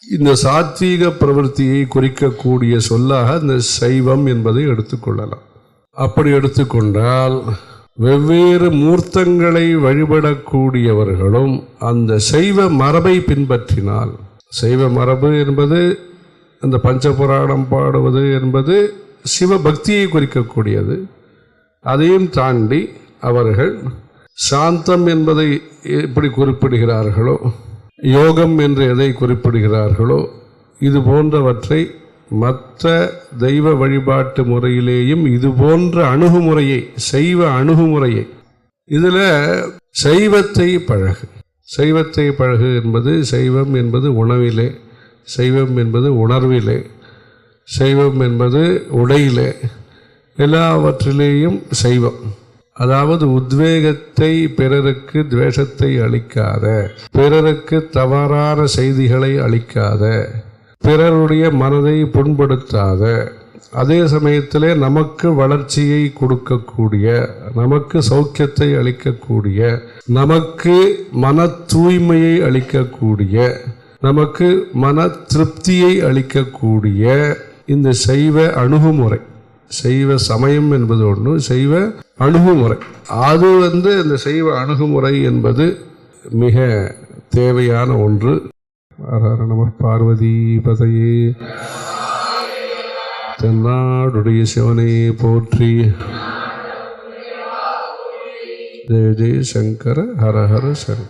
இந்த சாத்வீக பிரவೃத்தியை குறிக்கக்கூடிய சொல்லாக இந்த சைவம் என்பதை எடுத்துக்கொள்ளலாம். அப்படி எடுத்துக்கொண்டால் வெவ்வேறு மூர்த்தங்களை வழிபடக்கூடியவர்களும் அந்த சைவ மரபை பின்பற்றினால், சைவ மரபு என்பது அந்த பஞ்சபுராணம் பாடுவது என்பது சிவபக்தியை குறிக்கக்கூடியது. அதையும் தாண்டி அவர்கள் சாந்தம் என்பதை எப்படி குறிப்பிடுகிறார்களோ, யோகம் என்று எதை குறிப்பிடுகிறார்களோ, இது போன்றவற்றை மற்ற தெய்வ வழிபாட்டு முறையிலேயும் இது போன்ற அணுகுமுறையை, சைவ அணுகுமுறையை, இதில் சைவத்தை பழகு, சைவத்தை பழகு என்பது, சைவம் என்பது உணவிலே, சைவம் என்பது உணர்விலே, சைவம் என்பது உடையிலே, எல்லாவற்றிலேயும் சைவம். அதாவது உத்வேகத்தை, பிறருக்கு துவேஷத்தை அளிக்காத, பிறருக்கு தவறான செய்திகளை அளிக்காத, பிறருடைய மனதை புண்படுத்தாத, அதே சமயத்திலே நமக்கு வளர்ச்சியை கொடுக்கக்கூடிய, நமக்கு சௌக்கியத்தை அளிக்கக்கூடிய, நமக்கு மன தூய்மையை அளிக்கக்கூடிய, நமக்கு மன திருப்தியை அளிக்கக்கூடிய இந்த சைவ அணுகுமுறை, சைவ சமயம் என்பது ஒன்று, சைவ அணுகுமுறை, அது இந்த சைவ அணுகுமுறை என்பது மிக தேவையான ஒன்று. ஹர நம பார்வதி பதையே. தென்னாடுடைய சிவனை போற்றி. ஜெய ஜெய சங்கர ஹர ஹர சங்கர.